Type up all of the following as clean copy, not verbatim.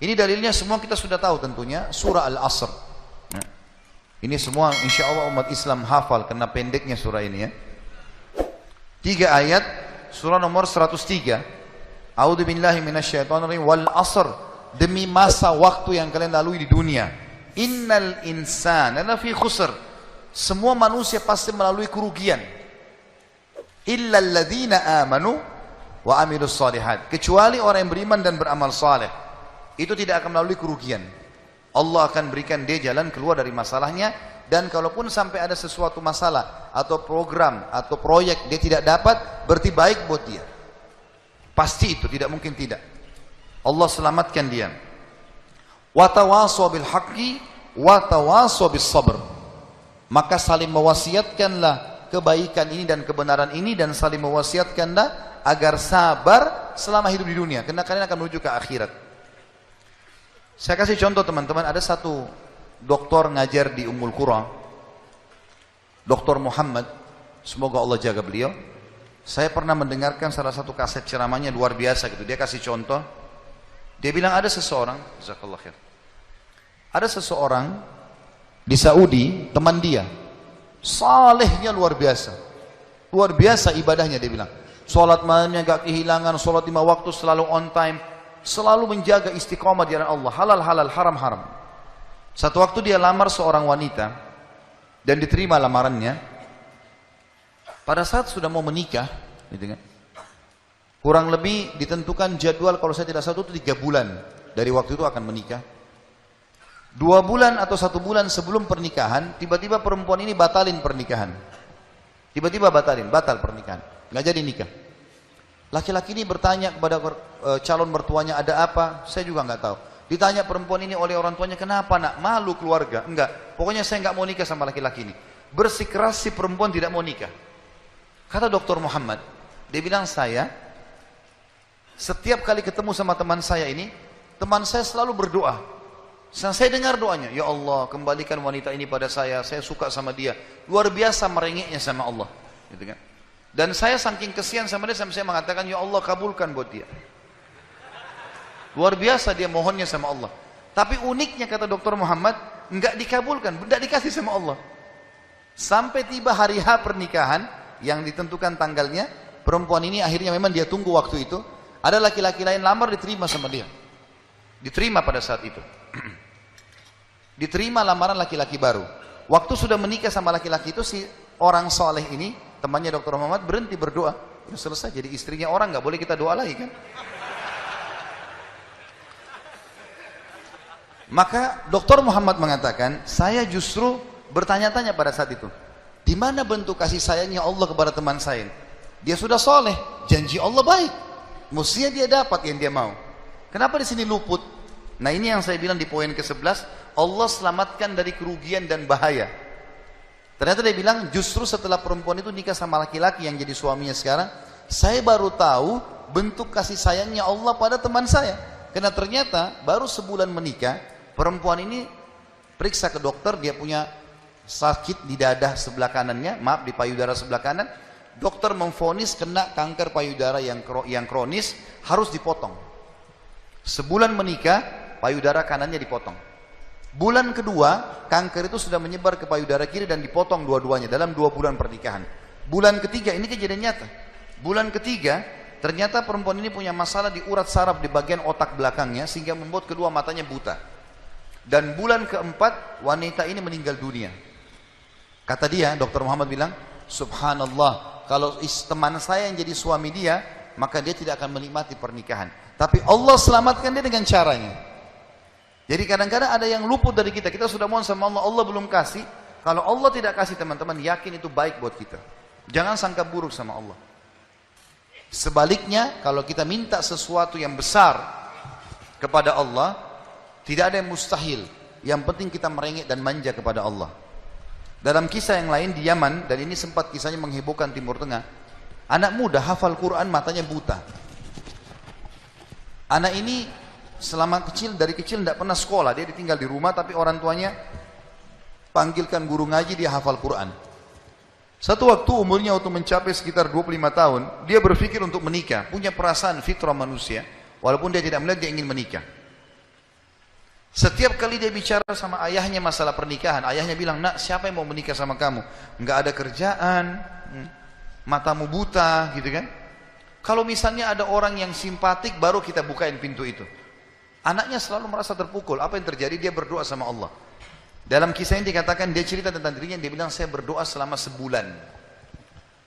Ini dalilnya semua kita sudah tahu tentunya, surah Al-Asr. Nah, ini semua insya Allah umat Islam hafal karena pendeknya surah ini ya. 3 ayat, surah nomor 103. A'udzu billahi minasyaitonir rajim. Wal 'asr, demi masa waktu yang kalian lalui di dunia. Innal insana lafi khusr. Semua manusia pasti melalui kerugian. Illa alladzina amanu wa amilus shalihat. Kecuali orang yang beriman dan beramal saleh. Itu tidak akan melalui kerugian. Allah akan berikan dia jalan keluar dari masalahnya. Dan kalaupun sampai ada sesuatu masalah atau program atau proyek dia tidak dapat, berarti baik buat dia. Pasti itu, tidak mungkin tidak. Allah selamatkan dia. Wa tawasaw bil haqqi wa tawasaw bis sabr. Maka saling mewasiatkanlah kebaikan ini dan kebenaran ini, dan saling mewasiatkanlah agar sabar selama hidup di dunia, karena kalian akan menuju ke akhirat. Saya kasih contoh teman-teman, ada satu doktor ngajar di Ummul Qura, Dr. Muhammad, semoga Allah jaga beliau. Saya pernah mendengarkan salah satu kaset ceramahnya luar biasa gitu. Dia kasih contoh, dia bilang ada seseorang, jazakallah khair, ada seseorang di Saudi, teman dia, salehnya luar biasa ibadahnya. Dia bilang, sholat malamnya gak kehilangan, sholat 5 waktu selalu on time, selalu menjaga istiqomah di jalan Allah, halal halal, haram haram. Satu waktu dia lamar seorang wanita dan diterima lamarannya. Pada saat sudah mau menikah, gitu kan, kurang lebih ditentukan jadwal, kalau saya tidak salah itu 3 bulan dari waktu itu akan menikah. 2 bulan atau 1 bulan sebelum pernikahan, tiba-tiba perempuan ini batalin pernikahan. Tiba-tiba batal pernikahan, nggak jadi nikah. Laki-laki ini bertanya kepada calon mertuanya, ada apa? Saya juga nggak tahu. Ditanya perempuan ini oleh orang tuanya, kenapa nak? Malu keluarga? Enggak, pokoknya saya nggak mau nikah sama laki-laki ini. Bersikeras si perempuan tidak mau nikah. Kata Dr. Muhammad, dia bilang, saya setiap kali ketemu sama teman saya ini, teman saya selalu berdoa. Saya dengar doanya, ya Allah kembalikan wanita ini pada saya suka sama dia. Luar biasa merengeknya sama Allah, gitu kan. Dan saya saking kesian sama dia, sampai saya mengatakan, ya Allah kabulkan buat dia. Luar biasa dia mohonnya sama Allah. Tapi uniknya kata Dr. Muhammad, enggak dikabulkan, enggak dikasih sama Allah. Sampai tiba hari H pernikahan yang ditentukan tanggalnya, perempuan ini akhirnya memang dia tunggu waktu itu. Ada laki-laki lain lamar, diterima sama dia. Diterima pada saat itu. Diterima lamaran laki-laki baru. Waktu sudah menikah sama laki-laki itu, si orang soleh ini, temannya Dr. Muhammad, berhenti berdoa. Ya selesai, jadi istrinya orang, nggak boleh kita doa lagi kan. Maka Dr. Muhammad mengatakan, saya justru bertanya-tanya pada saat itu, di mana bentuk kasih sayangnya Allah kepada teman saya? Dia sudah soleh, janji Allah baik, mestinya dia dapat yang dia mau. Kenapa di sini luput? Nah ini yang saya bilang di poin ke-11, Allah selamatkan dari kerugian dan bahaya. Ternyata dia bilang, justru setelah perempuan itu nikah sama laki-laki yang jadi suaminya sekarang, saya baru tahu bentuk kasih sayangnya Allah pada teman saya. Karena ternyata baru sebulan menikah, perempuan ini periksa ke dokter, dia punya sakit di dada sebelah kanannya, maaf di payudara sebelah kanan. Dokter memvonis kena kanker payudara yang kronis, harus dipotong. Sebulan menikah, payudara kanannya dipotong. Bulan kedua, kanker itu sudah menyebar ke payudara kiri dan dipotong dua-duanya dalam 2 bulan pernikahan. Bulan ketiga, ini kejadian nyata. Bulan ketiga, ternyata perempuan ini punya masalah di urat saraf di bagian otak belakangnya, sehingga membuat kedua matanya buta. Dan bulan keempat, wanita ini meninggal dunia. Kata dia, Dr. Muhammad bilang, subhanallah, kalau teman saya yang jadi suami dia, maka dia tidak akan menikmati pernikahan. Tapi Allah selamatkan dia dengan caranya. Jadi kadang-kadang ada yang luput dari kita. Kita sudah mohon sama Allah, Allah belum kasih. Kalau Allah tidak kasih, teman-teman, yakin itu baik buat kita. Jangan sangka buruk sama Allah. Sebaliknya, kalau kita minta sesuatu yang besar kepada Allah, tidak ada yang mustahil. Yang penting kita merengek dan manja kepada Allah. Dalam kisah yang lain di Yaman, dan ini sempat kisahnya menghebohkan Timur Tengah, anak muda hafal Quran, matanya buta. Anak ini dari kecil tidak pernah sekolah, dia ditinggal di rumah, tapi orang tuanya panggilkan guru ngaji, dia hafal Quran. Satu waktu umurnya waktu mencapai sekitar 25 tahun, dia berpikir untuk menikah, punya perasaan fitrah manusia, walaupun dia tidak melihat dia ingin menikah. Setiap kali dia bicara sama ayahnya masalah pernikahan, ayahnya bilang, nak siapa yang mau menikah sama kamu? Nggak ada kerjaan, matamu buta gitu kan. Kalau misalnya ada orang yang simpatik, baru kita bukain pintu itu. Anaknya selalu merasa terpukul. Apa yang terjadi? Dia berdoa sama Allah. Dalam kisah ini dikatakan, dia cerita tentang dirinya, dia bilang, saya berdoa selama sebulan.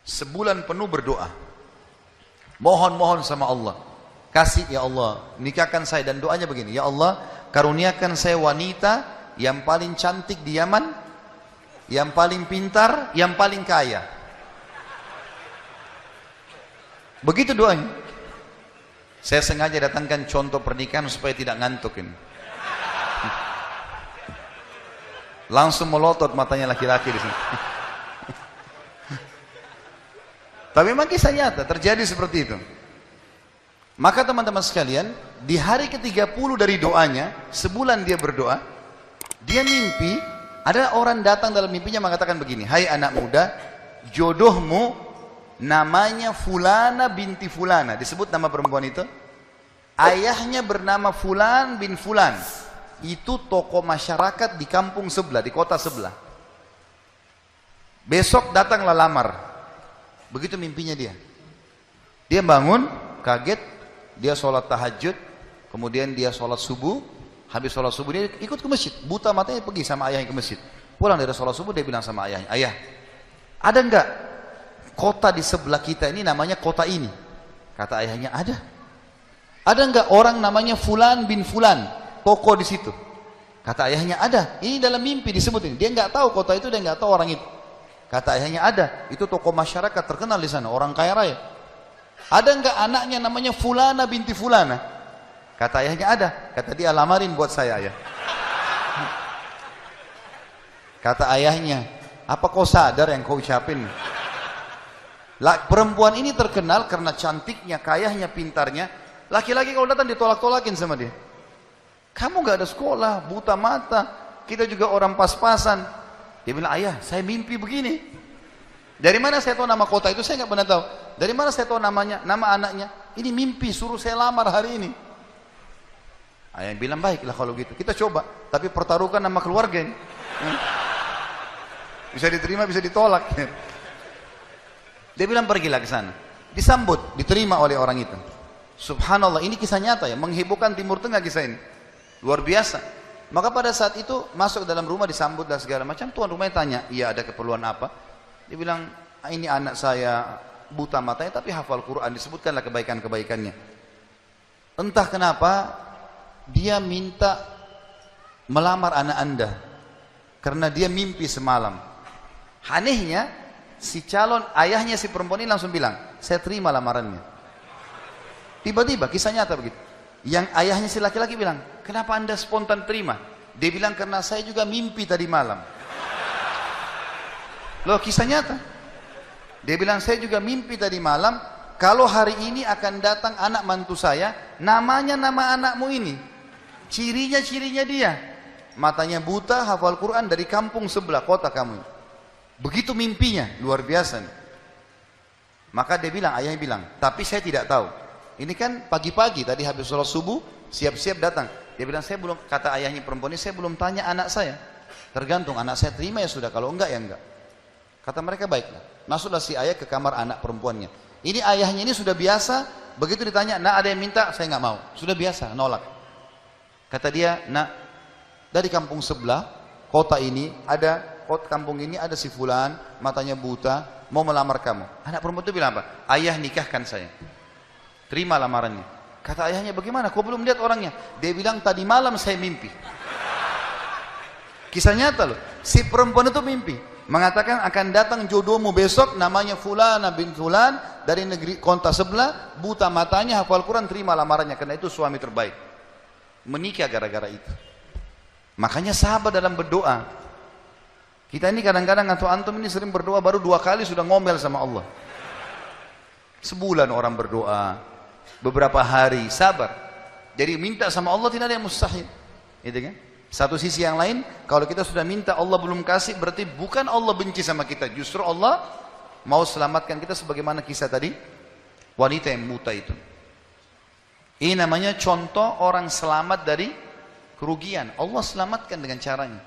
Sebulan penuh berdoa. Mohon-mohon sama Allah. Kasih ya Allah, nikahkan saya. Dan doanya begini, ya Allah, karuniakan saya wanita yang paling cantik di Yaman, yang paling pintar, yang paling kaya. Begitu doanya. Saya sengaja datangkan contoh pernikahan supaya tidak ngantuk ini. Langsung melotot matanya laki-laki di sini. Tapi memang kisah nyata terjadi seperti itu. Maka teman-teman sekalian, di hari ke-30 dari doanya, sebulan dia berdoa, dia mimpi, ada orang datang dalam mimpinya mengatakan begini, hai anak muda, jodohmu namanya Fulana binti Fulana. Disebut nama perempuan itu. Ayahnya bernama Fulan bin Fulan. Itu tokoh masyarakat di kampung sebelah, di kota sebelah. Besok datanglah lamar. Begitu mimpinya dia. Dia bangun, kaget, dia sholat tahajud, kemudian dia sholat subuh. Habis sholat subuh dia ikut ke masjid. Buta matanya pergi sama ayahnya ke masjid. Pulang dari sholat subuh dia bilang sama ayahnya, ayah, ada enggak kota di sebelah kita ini namanya kota ini? Kata ayahnya, ada. Ada enggak orang namanya Fulan bin Fulan, tokoh di situ? Kata ayahnya, ada. Ini dalam mimpi disebut ini. Dia enggak tahu kota itu, dia enggak tahu orang itu. Kata ayahnya, ada. Itu tokoh masyarakat terkenal di sana, orang kaya raya. Ada enggak anaknya namanya Fulana binti Fulana? Kata ayahnya, ada. Kata dia, lamarin buat saya, ayah. Kata ayahnya, apa kau sadar yang kau ucapin? Perempuan ini terkenal karena cantiknya, kayahnya, pintarnya. Laki-laki kalau datang ditolak-tolakin sama dia. Kamu gak ada sekolah, buta mata, kita juga orang pas-pasan. Dia bilang, ayah, saya mimpi begini. Dari mana saya tahu nama kota itu? Saya gak pernah tahu. Dari mana saya tahu namanya, nama anaknya? Ini mimpi, suruh saya lamar hari ini. Ayah bilang, baiklah kalau gitu. Kita coba, tapi pertaruhkan nama keluarga ini. Bisa diterima, bisa ditolak. Dia bilang, pergilah ke sana. Disambut, diterima oleh orang itu. Subhanallah, ini kisah nyata ya, menghebohkan Timur Tengah kisah ini. Luar biasa. Maka pada saat itu masuk ke dalam rumah, disambut dan segala macam. Tuan rumahnya tanya, iya ada keperluan apa? Dia bilang, ini anak saya buta matanya tapi hafal Quran, disebutkanlah kebaikan-kebaikannya. Entah kenapa dia minta melamar anak anda karena dia mimpi semalam. Anehnya si calon ayahnya si perempuan ini langsung bilang, saya terima lamarannya. Tiba-tiba kisah nyata begitu. Yang ayahnya si laki-laki bilang, kenapa anda spontan terima? Dia bilang, karena saya juga mimpi tadi malam. Loh, kisah nyata. Dia bilang, saya juga mimpi tadi malam, kalau hari ini akan datang anak mantu saya, namanya nama anakmu ini. Cirinya dia. Matanya buta, hafal Quran dari kampung sebelah kota kamu. Begitu mimpinya, luar biasa nih. Maka dia bilang, ayahnya bilang, tapi saya tidak tahu. Ini kan pagi-pagi tadi habis sholat subuh, siap-siap datang. Dia bilang, saya belum, kata ayahnya perempuan ini, saya belum tanya anak saya. Tergantung, anak saya terima ya sudah, kalau enggak ya enggak. Kata mereka, baiklah. Masuklah si ayah ke kamar anak perempuannya. Ini ayahnya ini sudah biasa, begitu ditanya, nak ada yang minta, saya enggak mau. Sudah biasa, nolak. Kata dia, nak, dari kampung sebelah, kota ini, kampung ini ada si fulan, matanya buta, mau melamar kamu. Anak perempuan itu bilang apa? Ayah nikahkan saya. Terima lamarannya. Kata ayahnya, bagaimana? Kau belum lihat orangnya? Dia bilang, tadi malam saya mimpi. Kisah nyata loh. Si perempuan itu mimpi. Mengatakan akan datang jodohmu besok, namanya Fulana bin Fulan, dari negeri kota sebelah, buta matanya, hafal Quran, terima lamarannya. Karena itu suami terbaik. Menikah gara-gara itu. Makanya sahabat dalam berdoa. Kita ini kadang-kadang atau antum ini sering berdoa, baru 2 kali sudah ngomel sama Allah. Sebulan orang berdoa, beberapa hari, sabar. Jadi minta sama Allah tidak ada yang mustahil. Gitu kan? Satu sisi yang lain, kalau kita sudah minta Allah belum kasih, berarti bukan Allah benci sama kita. Justru Allah mau selamatkan kita sebagaimana kisah tadi, wanita yang buta itu. Ini namanya contoh orang selamat dari kerugian. Allah selamatkan dengan caranya.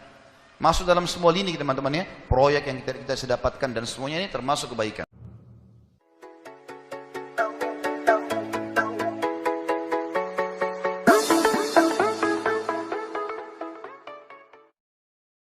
Masuk dalam semua lini teman-teman ya, proyek yang kita dapatkan dan semuanya ini termasuk kebaikan.